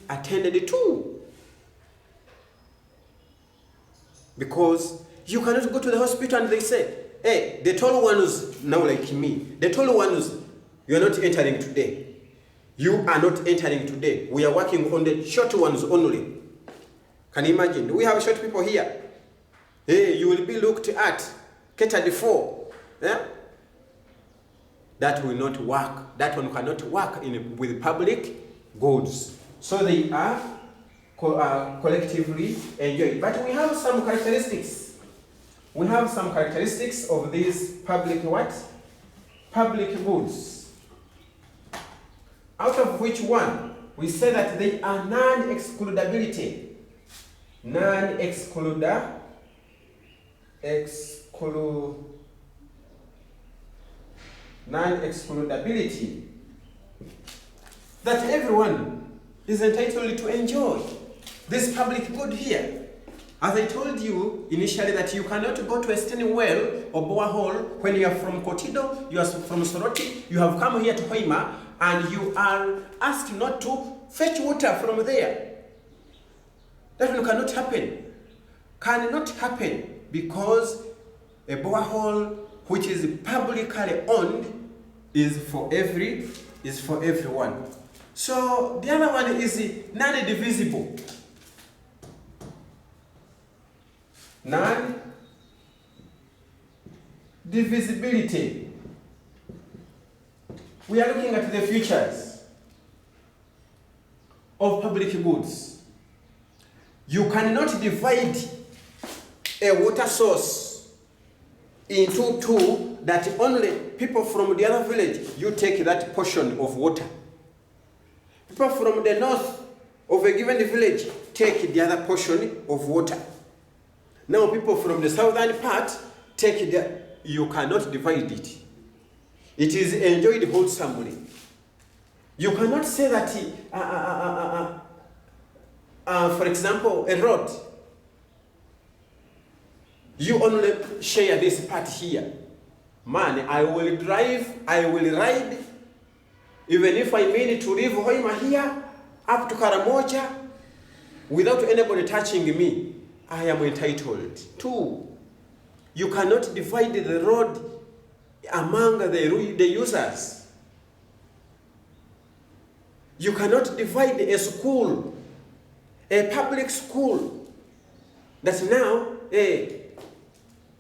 attended to. Because you cannot go to the hospital and they say, hey, the tall ones, now like me, the tall ones, you are not entering today. You are not entering today. We are working on the short ones only. Can you imagine? We have short people here. Hey, you will be looked at, catered for. Yeah? That will not work. That one cannot work with public goods. So they are collectively enjoyed. But we have some characteristics. We have some characteristics of these public what? Public goods. Out of which one? We say that they are non-excludability. Non-excludability. That everyone is entitled to enjoy this public good here. As I told you initially that you cannot go to a stone well or borehole when you are from Kotido, you are from Soroti, you have come here to Hoima, and you are asked not to fetch water from there. That one cannot happen. Cannot happen because a borehole which is publicly owned is for everyone. So the other one is non-divisible. Non-divisibility. We are looking at the features of public goods. You cannot divide a water source into two that only people from the other village, you take that portion of water. People from the north of a given village take the other portion of water. Now people from the southern part take you cannot divide it. It is enjoyed wholesomely. You cannot say that, for example, a road, you only share this part here. Man, I will drive, I will ride, even if I mean to leave Hoima here, up to Karamoja, without anybody touching me, I am entitled. 2, you cannot divide the road among the users. You cannot divide a school, a public school, that now,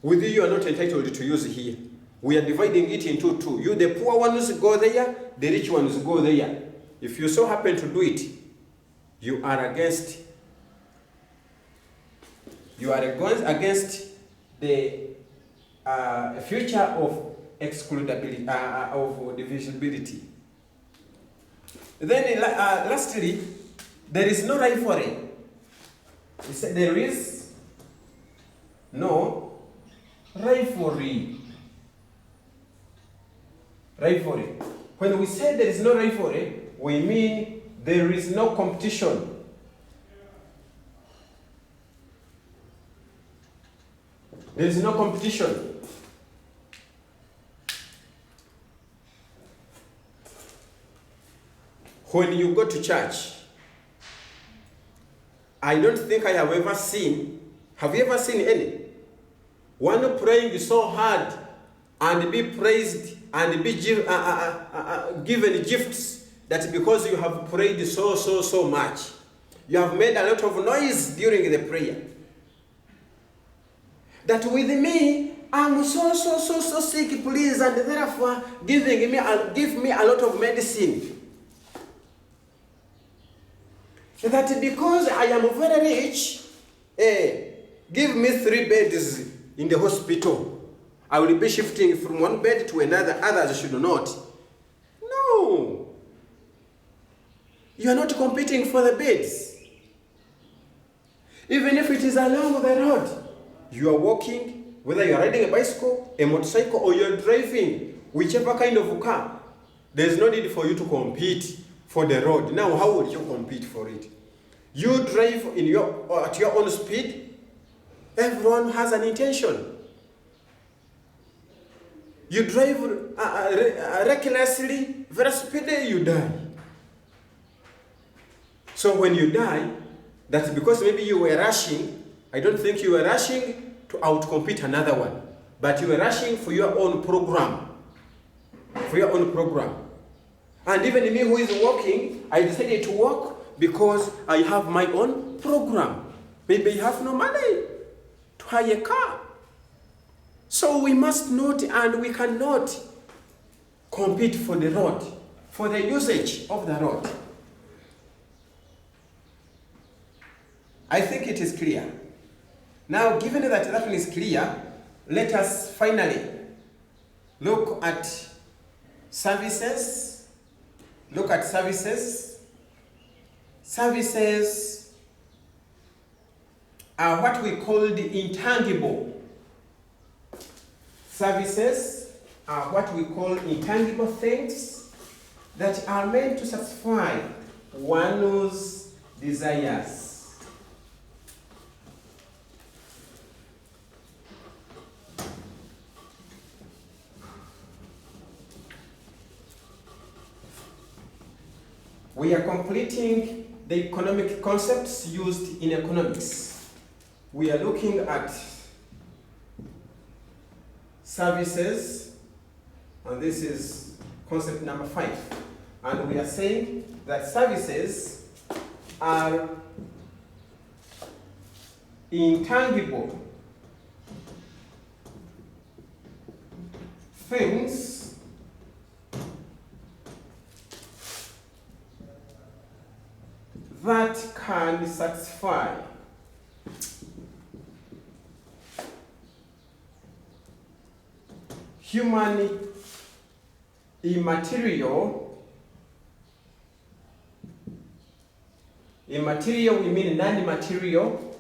with you are not entitled to use here. We are dividing it into 2. You, the poor ones, go there, the rich ones go there. If you so happen to do it, you are against the future of excludability, of divisibility. Then lastly, there is no rivalry. We said there is no rivalry. Rivalry. When we say there is no rivalry, we mean there is no competition. There is no competition. When you go to church, I don't think I have ever seen, have you ever seen any? One praying so hard and be praised and be given gifts that because you have prayed so much, you have made a lot of noise during the prayer. That with me, I'm so sick, please, and therefore give me a lot of medicine. That because I am very rich, give me 3 beds in the hospital. I will be shifting from one bed to another. Others should not. No. You are not competing for the beds. Even if it is along the road, you are walking, whether you are riding a bicycle, a motorcycle, or you are driving, whichever kind of car, there is no need for you to compete for the road. Now, how would you compete for it? You drive at your own speed. Everyone has an intention. You drive recklessly, very speedy, you die. So when you die, that's because maybe you were rushing. I don't think you were rushing to outcompete another one, but you were rushing for your own program. For your own program. And even me who is walking, I decided to walk because I have my own program. Maybe you have no money to hire a car. So we must not and we cannot compete for the road, for the usage of the road. I think it is clear. Now, given that one is clear, let us finally look at services. Look at services. Services are what we call the intangible. Services are what we call intangible things that are meant to satisfy one's desires. We are completing the economic concepts used in economics. We are looking at services, and this is concept number 5. And we are saying that services are intangible things that can satisfy human immaterial we mean non-material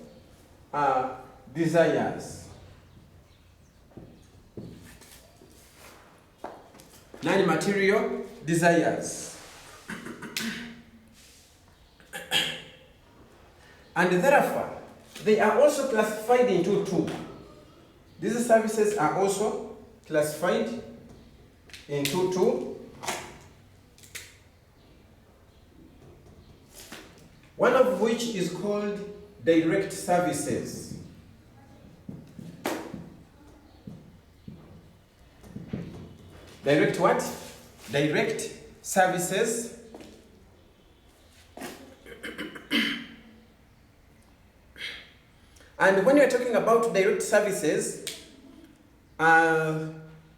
desires. Non-material desires. And therefore, they are also classified into 2. These services are also classified into 2. One of which is called direct services. Direct what? Direct services. And when you're talking about direct services,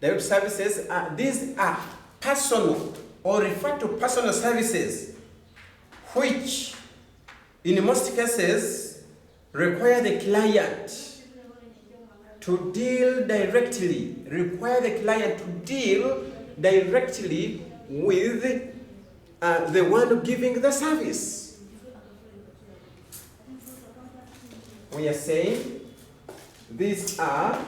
these are personal or refer to personal services, which in most cases require the client to deal directly, with the one giving the service. We are saying these are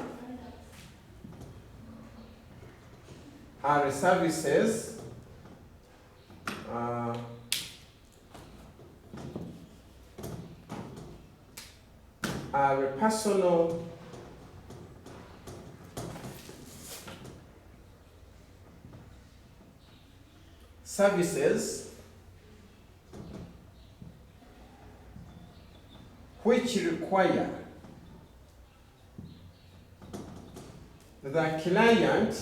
services are personal services which require the client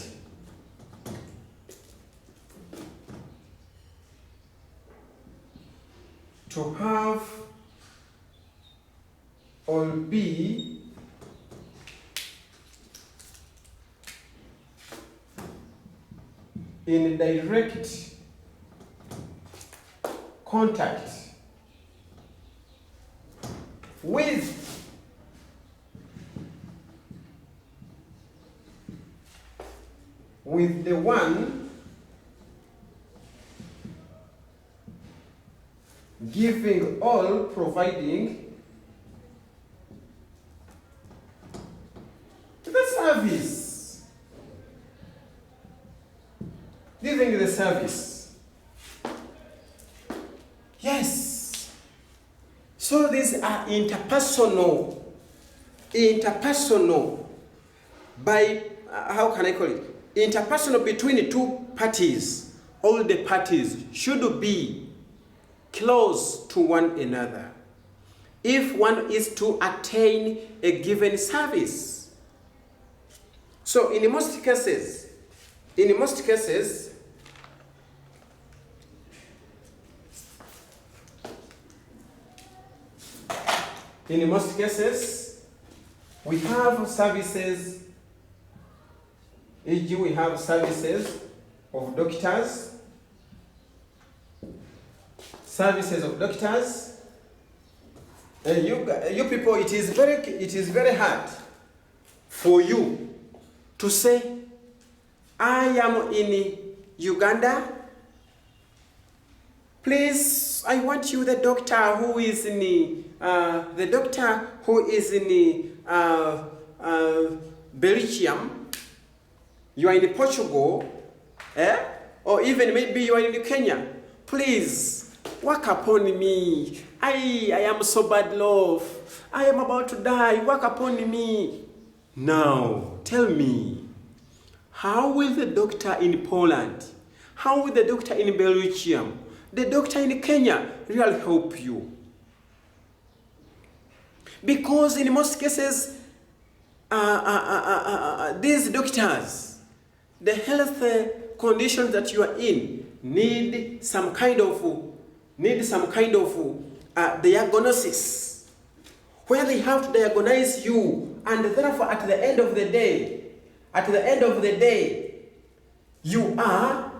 to have or be in direct contact with the one giving or providing the service. Giving the service. Yes. So these are interpersonal. By, how can I call it? Interpersonal between two parties. All the parties should be close to one another if one is to attain a given service. So in most cases, we have services, e.g. we have services of doctors, and you people, it is very hard for you to say, I am in Uganda. Please, I want you, the doctor who is in Belgium. You are in Portugal, or even maybe you are in Kenya. Please work upon me. I am so bad, love. I am about to die. Work upon me. Now, tell me, how will the doctor in Poland, how will the doctor in Belgium, the doctor in Kenya really help you? Because in most cases, these doctors, the health conditions that you are in need some kind of diagnosis, where they have to diagnose you, and therefore at the end of the day, you are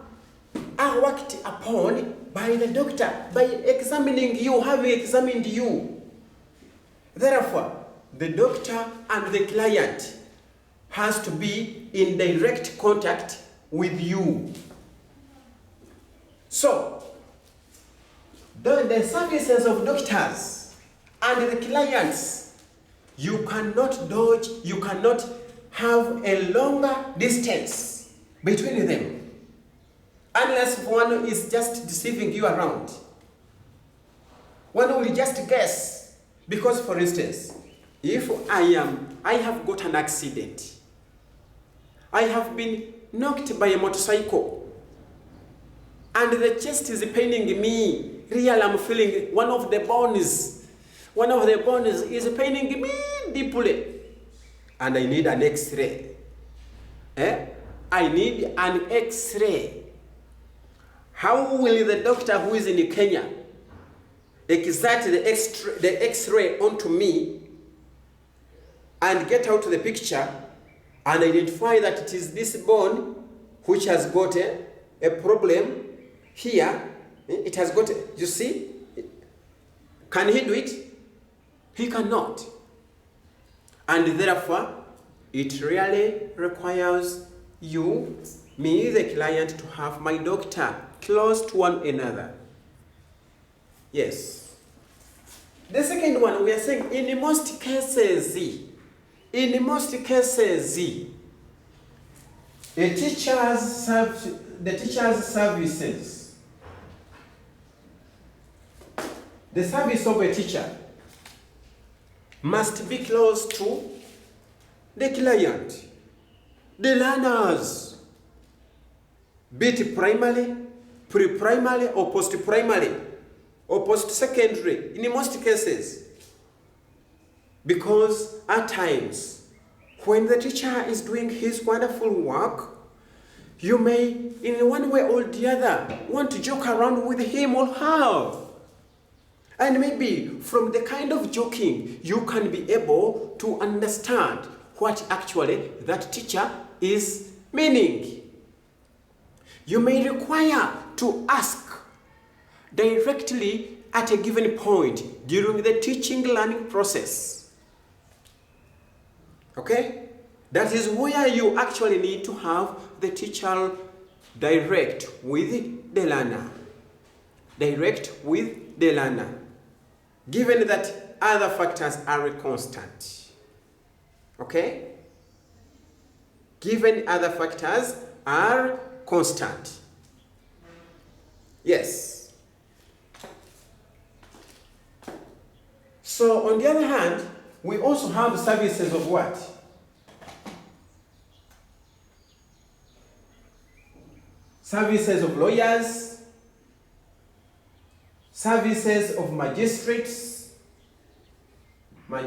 worked upon by the doctor, by examining you, having examined you. Therefore, the doctor and the client has to be in direct contact with you. So, the services of doctors and the clients, you cannot dodge, you cannot have a longer distance between them, unless one is just deceiving you around. One will just guess, because for instance, if I have got an accident, I have been knocked by a motorcycle, and the chest is paining me. Really, I'm feeling one of the bones is paining me deeply, and I need an X-ray. I need an X-ray. How will the doctor who is in Kenya exert the X-ray onto me and get out the picture and identify that it is this bone which has got a problem here? It has got, you see? Can he do it? He cannot. And therefore, it really requires you, me, the client, to have my doctor close to one another. Yes. The second one, we are saying, in most cases, the teacher's services, the service of a teacher must be close to the client, the learners, be it primary, pre-primary, or post-primary, or post-secondary, in most cases. Because at times, when the teacher is doing his wonderful work, you may, in one way or the other, want to joke around with him or her. And maybe from the kind of joking, you can be able to understand what actually that teacher is meaning. You may require to ask directly at a given point during the teaching learning process. Okay? That is where you actually need to have the teacher direct with the learner. Direct with the learner. Given that other factors are constant. Okay? Given other factors are constant. Yes. So on the other hand, we also have services of what? Services of lawyers, services of magistrates, all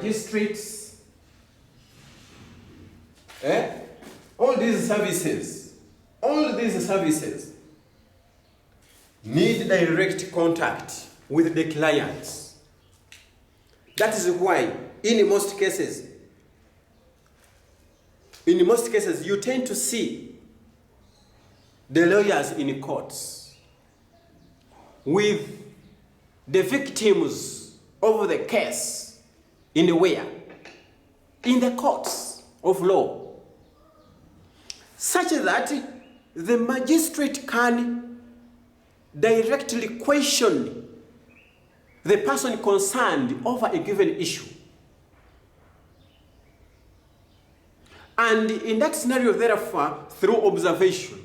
these services need direct contact with the clients. That is why in most cases you tend to see the lawyers in courts with the victims of the case in the courts of law, such that the magistrate can directly question the person concerned over a given issue. And in that scenario, therefore, through observation,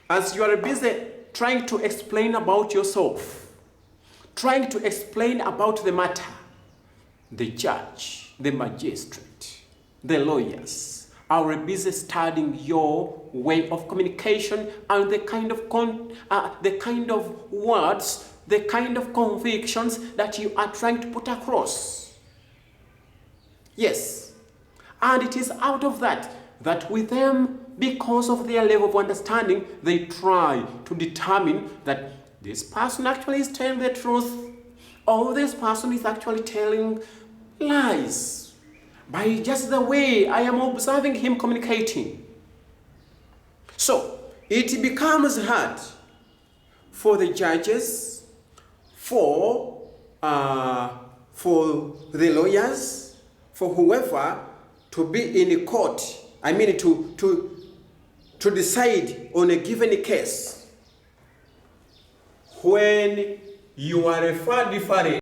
as you are busy trying to explain about yourself, trying to explain about the matter, the judge, the magistrate, the lawyers are busy studying your way of communication and the kind of words, the kind of convictions that you are trying to put across. Yes, and it is out of that with them, because of their level of understanding, they try to determine that this person actually is telling the truth or this person is actually telling lies by just the way I am observing him communicating. So it becomes hard for the judges, for the lawyers, for whoever to be in court. I mean to decide on a given case when you are far different